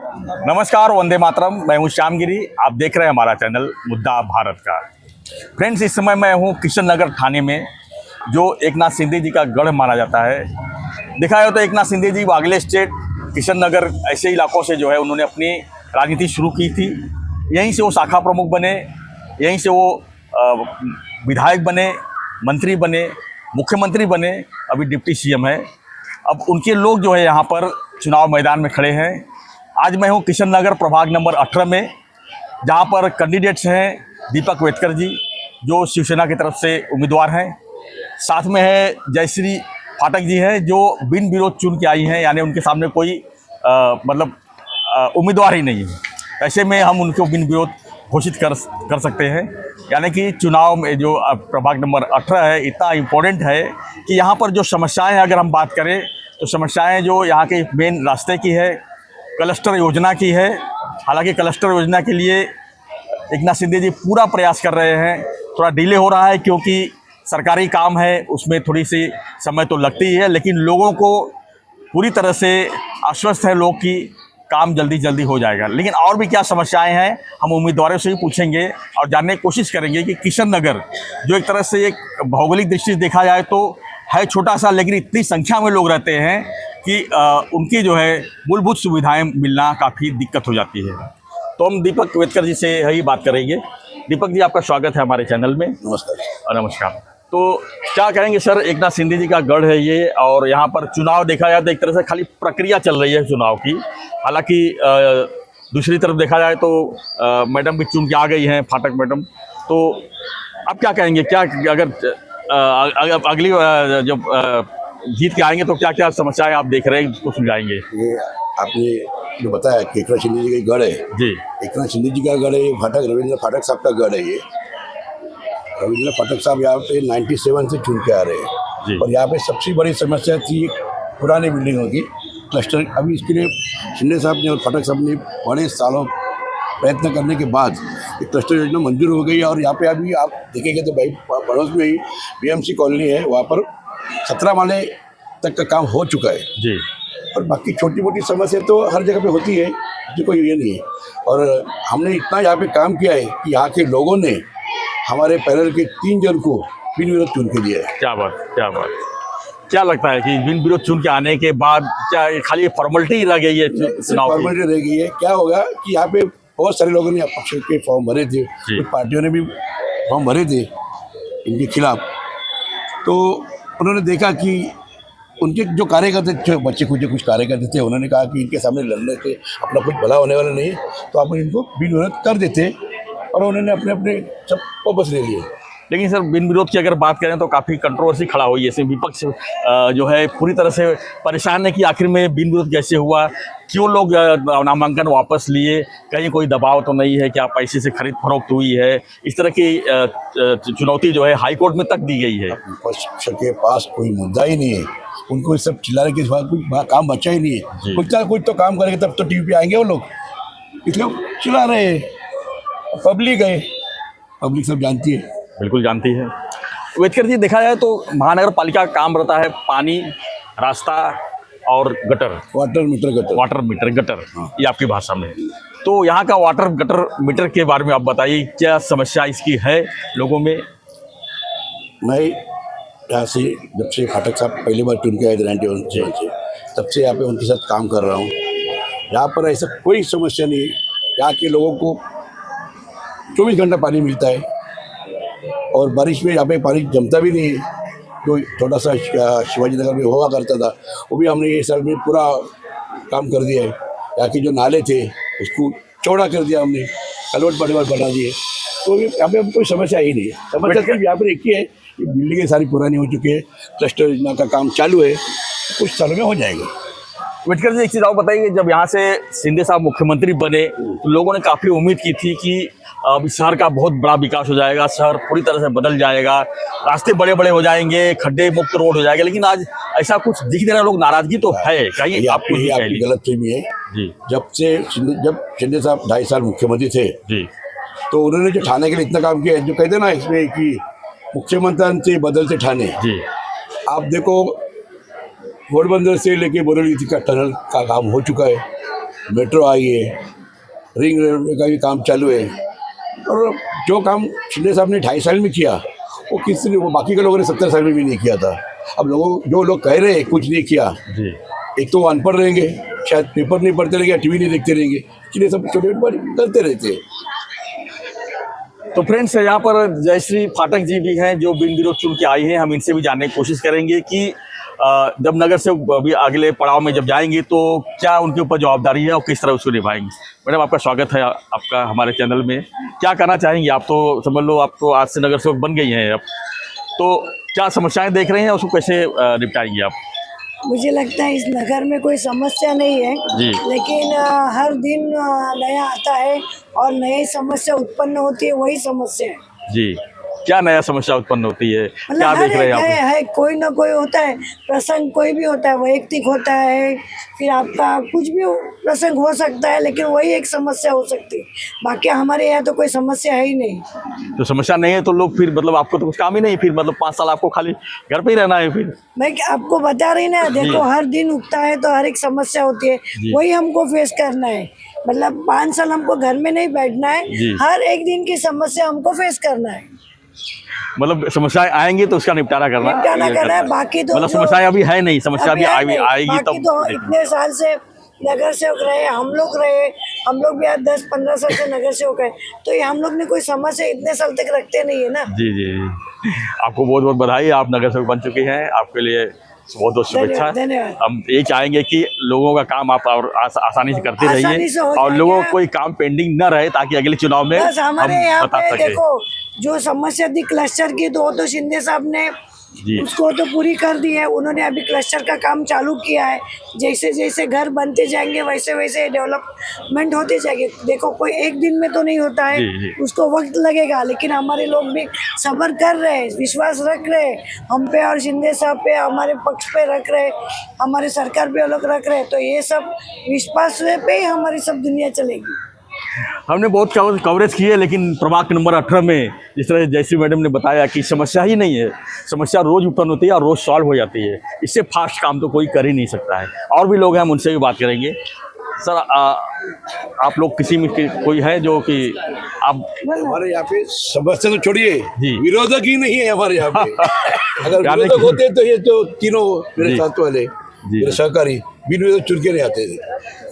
नमस्कार, वंदे मातरम। मैं हूं श्यामगिरी। आप देख रहे हैं हमारा चैनल मुद्दा भारत का। फ्रेंड्स, इस समय मैं हूं किशन नगर थाने में, जो एकनाथ शिंदे जी का गढ़ माना जाता है। देखा जाए तो एकनाथ शिंदे जी वागले स्टेट, किशन नगर ऐसे इलाकों से जो है उन्होंने अपनी राजनीति शुरू की थी। यहीं से वो शाखा प्रमुख बने, यहीं से वो विधायक बने, मंत्री बने, मुख्यमंत्री बने, अभी डिप्टी सीएम है। अब उनके लोग जो है यहाँ पर चुनाव मैदान में खड़े हैं। आज मैं हूँ किशन नगर प्रभाग नंबर 18 में, जहाँ पर कैंडिडेट्स हैं दीपक वेदकर जी, जो शिवसेना की तरफ से उम्मीदवार हैं। साथ में है जयश्री फाटक जी हैं, जो बिन विरोध चुन के आई हैं, यानी उनके सामने कोई उम्मीदवार ही नहीं है। ऐसे में हम उनको बिन विरोध घोषित कर सकते हैं। यानी कि चुनाव में जो प्रभाग नंबर 18 है, इतना इम्पोर्टेंट है कि यहाँ पर जो समस्याएं हैं, अगर हम बात करें तो समस्याएं जो यहाँ के मेन रास्ते की है, क्लस्टर योजना की है। हालांकि क्लस्टर योजना के लिए एकनाथ शिंदे जी पूरा प्रयास कर रहे हैं। थोड़ा डिले हो रहा है क्योंकि सरकारी काम है, उसमें थोड़ी सी समय तो लगती ही है, लेकिन लोगों को पूरी तरह से आश्वस्त है लोग कि काम जल्दी हो जाएगा। लेकिन और भी क्या समस्याएं हैं, हम उम्मीदवारों से ही पूछेंगे और जानने की कोशिश करेंगे कि किशन नगर जो एक तरह से एक भौगोलिक दृष्टि से देखा जाए तो है छोटा सा, लेकिन इतनी संख्या में लोग रहते हैं कि उनकी जो है मूलभूत सुविधाएं मिलना काफ़ी दिक्कत हो जाती है। तो हम दीपक वेदकर जी से यही बात करेंगे। दीपक जी, आपका स्वागत है हमारे चैनल में। नमस्कार। नमस्कार। तो क्या कहेंगे सर, एकनाथ शिंदे जी का गढ़ है ये, और यहाँ पर चुनाव देखा जाए तो एक तरह से खाली प्रक्रिया चल रही है चुनाव की। हालांकि दूसरी तरफ देखा जाए तो मैडम भी चुन के आ गई हैं, फाटक मैडम। तो आप क्या कहेंगे, क्या अगर अगली जब जीत के आएंगे तो क्या क्या समस्याएं आप देख रहे हैं, उसको सुलझाएंगे? ये आपने जो बताया कि एकनाथ शिंदे जी का गढ़ है जी, एकनाथ शिंदे जी का गढ़ है। ये फाटक रविंद्र फाटक साहब का गढ़ है। ये रविंद्र फाटक साहब यहाँ पे 97 से चुन के आ रहे हैं। और यहाँ पे सबसे बड़ी समस्या थी पुरानी बिल्डिंगों की क्लस्टर। अभी इसके लिए शिंदे साहब ने और फाटक साहब ने बड़े सालों प्रयत्न करने के बाद ये क्लस्टर योजना मंजूर हो गई है। और यहाँ पे अभी आप देखेंगे तो भाई पड़ोस में ही BMC कॉलोनी है, वहाँ पर 17 माले तक का काम हो चुका है जी। और बाकी छोटी मोटी समस्या तो हर जगह पे होती है, जो कोई ये नहीं है। और हमने इतना यहाँ पे काम किया है कि यहाँ के लोगों ने हमारे पैनल के 3 जन को बिन विरोध चुन के दिया है। क्या बात, क्या बात। क्या लगता है कि बिन विरोध चुन के आने के बाद क्या खाली फॉर्मेलिटी रह गई है चुनाव की? फॉर्मेलिटी रह गई है। क्या होगा कि यहाँ पे बहुत सारे लोगों ने अपक्ष के फॉर्म भरे थे, कुछ पार्टियों ने भी फॉर्म भरे थे इनके खिलाफ। तो उन्होंने देखा कि उनके जो कार्यकर्ता थे, बच्चे कुछ कार्यकर्ता थे, उन्होंने कहा कि इनके सामने लड़ने से अपना कुछ भला होने वाला नहीं है, तो आप इनको बिन विरोध कर देते। और उन्होंने अपने सब वापस ले लिए। लेकिन सर, बिन विरोध की अगर बात करें तो काफ़ी कंट्रोवर्सी खड़ा हुई है। जैसे विपक्ष जो है पूरी तरह से परेशान है कि आखिर में बिन विरोध कैसे हुआ, क्यों लोग नामांकन वापस लिए, कहीं कोई दबाव तो नहीं है, क्या पैसे से खरीद फरोख्त हुई है? इस तरह की चुनौती जो है हाई कोर्ट में तक दी गई है। विपक्ष के पास कोई मुद्दा ही नहीं है, उनको सब चिल्लाने के बाद कोई काम बचा ही नहीं है। कुछ तो काम करेंगे तब तो टीवी पे आएंगे वो लोग, इसलिए चिल्ला रहे हैं। पब्लिक है, पब्लिक सब जानती है, बिल्कुल जानती है। वेदकर जी, देखा जाए तो महानगर पालिका का काम रहता है पानी, रास्ता और गटर, वाटर मीटर गटर। हाँ। ये आपकी भाषा में। तो यहाँ का वाटर गटर मीटर के बारे में आप बताइए, क्या समस्या इसकी है लोगों में? मैं यहाँ से जब से फाटक साहब पहली बार चुन के आए थे 91 से, तब से यहाँ पे उनके साथ काम कर रहा हूँ। यहाँ पर ऐसा कोई समस्या नहीं है। यहाँ के लोगों को 24 घंटा पानी मिलता है और बारिश में यहाँ पे पानी जमता भी नहीं है। जो थोड़ा सा शिवाजी नगर में हुआ करता था, वो भी हमने ये साल में पूरा काम कर दिया है। यहाँ के जो नाले थे उसको चौड़ा कर दिया हमने, कलवट बना दिए। तो यहाँ पे कोई समस्या ही नहीं है। समस्या सिर्फ यहाँ पर एक ही है कि बिल्डिंगें सारी पुरानी हो चुकी है, क्लस्टर योजना का काम चालू है, कुछ सालों में हो जाएगा। वेदकर जी, एक चीज़ और बताइए, जब यहाँ से शिंदे साहब मुख्यमंत्री बने तो लोगों ने काफ़ी उम्मीद की थी कि अब शहर का बहुत बड़ा विकास हो जाएगा, शहर पूरी तरह से बदल जाएगा, रास्ते बड़े बड़े हो जाएंगे, खड्डे मुक्त रोड हो जाएगा। लेकिन आज ऐसा कुछ दिख नहीं रहा, लोग नाराजगी तो है। कहीं आपकी गलतफहमी है जी। जब शिंदे साहब 2.5 साल मुख्यमंत्री थे जी, तो उन्होंने जो ठाणे के लिए इतना काम किया, जो कहते ना इसमें कि मुख्यमंत्री बदलते ठाणे जी। आप देखो, घोड़बंदर से लेके बोरेवली का टनल का काम हो चुका है। मेट्रो आई है, रिंग रोड का भी काम चालू है। और जो काम शिंदे साहब ने 2.5 साल में किया वो किसी ने बाकी के लोगों ने 70 साल में भी नहीं किया था। अब जो लोग कह रहे हैं कुछ नहीं किया, जी एक तो वो अनपढ़ रहेंगे, शायद पेपर नहीं पढ़ते रहेंगे, टीवी नहीं देखते रहेंगे, इसलिए सब छोटे छोटे बात करते रहते हैं। तो फ्रेंड्स यहाँ पर जयश्री फाटक जी भी हैं जो बिन विरोध चुन के आई हैं। हम इनसे भी जानने की कोशिश करेंगे कि जब नगर से अभी अगले पड़ाव में जब जाएंगे तो क्या उनके ऊपर जवाबदारी है और किस तरह उसको निभाएंगे। मैडम आपका स्वागत है आपका हमारे चैनल में। क्या कहना चाहेंगे आप? तो समझ लो आप तो आज से नगर सेवक बन गई हैं अब, तो क्या समस्याएं देख रहे हैं उसको कैसे निपटाएंगे आप? मुझे लगता है इस नगर में कोई समस्या नहीं है जी। लेकिन हर दिन नया आता है और नई समस्या उत्पन्न होती है, वही समस्या है। जी, क्या नया समस्या उत्पन्न होती है, क्या मतलब देख रहे हैं आप? है कोई ना कोई होता है, प्रसंग कोई भी होता है, वैयक्तिक होता है, फिर आपका कुछ भी प्रसंग हो सकता है, लेकिन वही एक समस्या हो सकती है। बाकी हमारे यहाँ तो कोई समस्या है ही नहीं। तो समस्या नहीं है तो लोग फिर मतलब आपको तो कुछ काम ही नहीं, फिर मतलब 5 साल आपको खाली घर पे ही रहना है फिर? मैं आपको बता रही ना, देखो हर दिन उगता है तो हर एक समस्या होती है, वही हमको फेस करना है। मतलब 5 साल हमको घर में नहीं बैठना है, हर एक दिन की समस्या हमको फेस करना है। मतलब समस्याएं आएंगी तो उसका निपटारा करना है। बाकी तो मतलब समस्याएं अभी है नहीं, समस्या अभी आएगी तब। तो इतने साल से नगर सेवक रहे, हम लोग भी आज 10-15 साल से नगर सेवक है, तो ये हम लोग ने कोई समस्या इतने साल तक रखते नहीं है ना। जी जी, आपको बहुत बहुत बधाई, आप नगर सेवक बन चुके हैं, आपके लिए बहुत बहुत शुभेच्छा। हम ये चाहेंगे कि लोगों का काम आप और आसानी से करते रहिए और लोगों को कोई काम पेंडिंग न रहे ताकि अगले चुनाव में हम बता सके। देखो जो समस्या थी क्लस्टर की तो वो तो शिंदे साहब ने उसको तो पूरी कर दी है। उन्होंने अभी क्लस्टर का काम चालू किया है, जैसे जैसे घर बनते जाएंगे वैसे वैसे डेवलपमेंट होते जाएंगे। देखो कोई एक दिन में तो नहीं होता है, उसको वक्त लगेगा, लेकिन हमारे लोग भी सब्र कर रहे हैं, विश्वास रख रहे हैं हम पे और शिंदे साहब पे, हमारे पक्ष पे रख रहे, हमारे सरकार पे लोग रख रहे, तो ये सब विश्वास पे ही हमारी सब दुनिया चलेगी। हमने बहुत कवरेज की है, लेकिन प्रभाग नंबर 18 में जिस तरह जयश्री मैडम ने बताया कि समस्या ही नहीं है, समस्या रोज़ उत्पन्न होती है और रोज़ सॉल्व हो जाती है। इससे फास्ट काम तो कोई कर ही नहीं सकता है। और भी लोग हैं, हम उनसे भी बात करेंगे। सर आप लोग किसी में कोई है जो कि आप? हमारे यहाँ पे समस्या तो छोड़िए, विरोधक ही नहीं है हमारे यहाँ पे। अगर विरोधक होते तो ये तो तीनों मेरे साथ वाले मेरे सहकारी बिन विरोध चुन के नहीं आते थे।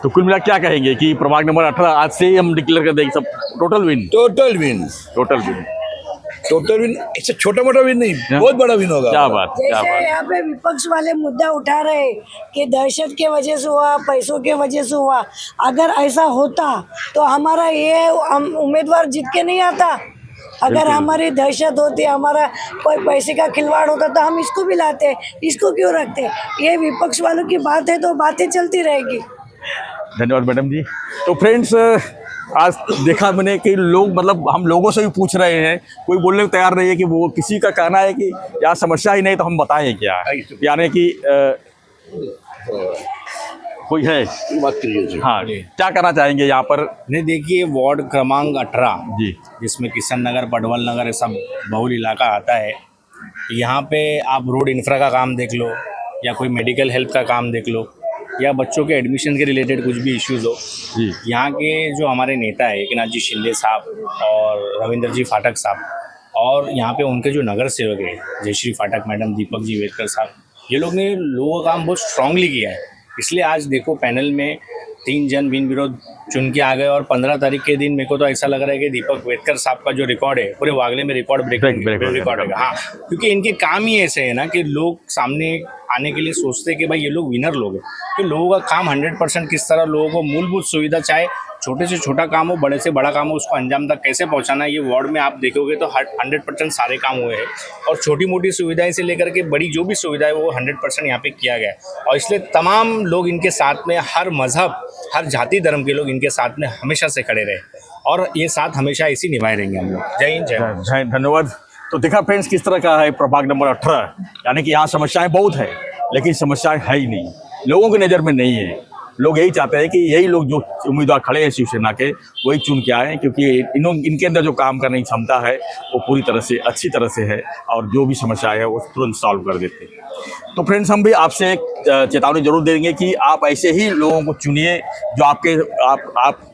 तो कुल मिला क्या कहेंगे कि प्रभाग नंबर 18 आज से ही हम डिक्लेयर कर देंगे सब total win? Total win, total win. इससे छोटा मोटा विन नहीं, बहुत बड़ा विन होगा। क्या बात, क्या बात। यहाँ पे विपक्ष वाले मुद्दा उठा रहे कि दहशत के वजह से हुआ, पैसों के वजह से हुआ। अगर ऐसा होता तो हमारा ये उम्मीदवार जीत के नहीं आता। अगर हमारी दहशत होती, हमारा कोई पैसे का खिलवाड़ होता तो हम इसको भी लाते, इसको क्यों रखते? ये विपक्ष वालों की बात है तो बातें चलती रहेगी। धन्यवाद मैडम जी। तो फ्रेंड्स आज देखा मैंने कि लोग मतलब हम लोगों से भी पूछ रहे हैं, कोई बोलने को तैयार नहीं है कि वो किसी का कहना है कि यार समस्या ही नहीं तो हम बताएं क्या, यानी कि कोई है बात करिए। हाँ, क्या कहना चाहेंगे यहाँ पर? नहीं देखिए, वार्ड क्रमांक 18 जी, जिसमें किशन नगर, पडवल नगर सब बहुल इलाका आता है, यहाँ पे आप रोड इंफ्रा का काम देख लो या कोई मेडिकल हेल्थ का काम देख लो या बच्चों के एडमिशन के रिलेटेड कुछ भी इश्यूज़ हो, यहाँ के जो हमारे नेता है एकनाथ जी शिंदे साहब और रविंद्र जी फाटक साहब और यहाँ पे उनके जो नगर सेवक है जयश्री फाटक मैडम, दीपक जी वेदकर साहब, ये लोग ने लोगों का काम बहुत स्ट्रांगली किया है। इसलिए आज देखो पैनल में 3 जन बिन विरोध चुन के आ गए और 15 तारीख के दिन मेरे को तो ऐसा लग रहा है कि दीपक वेदकर साहब का जो रिकॉर्ड है पूरे वागले में रिकॉर्ड ब्रेक रिकॉर्ड है। हाँ, क्योंकि इनके काम ही ऐसे है ना कि लोग सामने आने के लिए सोचते हैं कि भाई ये लोग विनर लोग हैं, तो लोगों का काम 100% किस तरह लोगों को मूलभूत सुविधा, चाहे छोटे से छोटा काम हो, बड़े से बड़ा काम हो, उसको अंजाम तक कैसे पहुंचाना है। ये वार्ड में आप देखोगे तो 100% सारे काम हुए हैं और छोटी मोटी सुविधाएं से लेकर के बड़ी जो भी सुविधा है वो 100% यहाँ पे किया गया है। और इसलिए तमाम लोग इनके साथ में, हर मजहब, हर जाति धर्म के लोग इनके साथ में हमेशा से खड़े रहे और ये साथ हमेशा इसी निभाए रहेंगे हम लोग। जय हिंद, जय हिंद। धन्यवाद। तो देखा फ्रेंड्स किस तरह का है प्रभाग नंबर 18, यानी कि यहाँ समस्याएं बहुत है लेकिन समस्याएं है ही नहीं, लोगों की नज़र में नहीं है। लोग यही चाहते हैं कि यही लोग जो उम्मीदवार खड़े हैं शिवसेना के वही चुन के आए, क्योंकि इनके अंदर जो काम करने की क्षमता है वो पूरी तरह से अच्छी तरह से है और जो भी समस्या है वो तुरंत सॉल्व कर देते हैं। तो फ्रेंड्स, हम भी आपसे एक चेतावनी जरूर देंगे कि आप ऐसे ही लोगों को चुनिए जो आप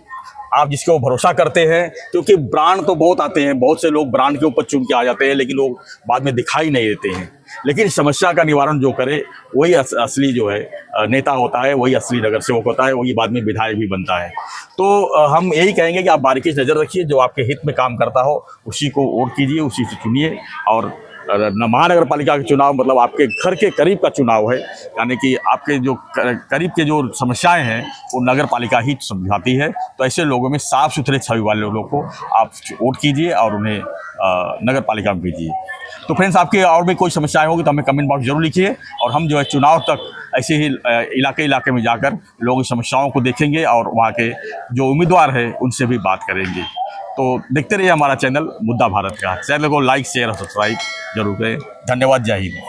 जिसके वो भरोसा करते हैं, क्योंकि ब्रांड तो बहुत आते हैं, बहुत से लोग ब्रांड के ऊपर चुन के आ जाते हैं, लेकिन लोग बाद में दिखाई नहीं देते हैं। लेकिन समस्या का निवारण जो करे वही असली जो है नेता होता है, वही असली नगर सेवक होता है, वही बाद में विधायक भी बनता है। तो हम यही कहेंगे कि आप बारीकी से नज़र रखिए, जो आपके हित में काम करता हो उसी को वोट कीजिए, उसी से चुनिए। और महानगर पालिका का चुनाव मतलब आपके घर के करीब का चुनाव है, यानी कि आपके जो करीब के जो समस्याएं हैं वो नगर पालिका ही समझाती है। तो ऐसे लोगों में साफ सुथरे छवि वाले लोगों को आप वोट कीजिए और उन्हें नगर पालिका में भेजिए। तो फ्रेंड्स, आपके और भी कोई समस्याएं होगी तो हमें कमेंट बॉक्स जरूर लिखिए, और हम जो है चुनाव तक ऐसे ही इलाके में जाकर लोगों की समस्याओं को देखेंगे और वहाँ के जो उम्मीदवार है उनसे भी बात करेंगे। तो देखते रहिए हमारा चैनल मुद्दा भारत का। चैनल को लाइक शेयर और सब्सक्राइब जरूर करें। धन्यवाद। जय हिंद।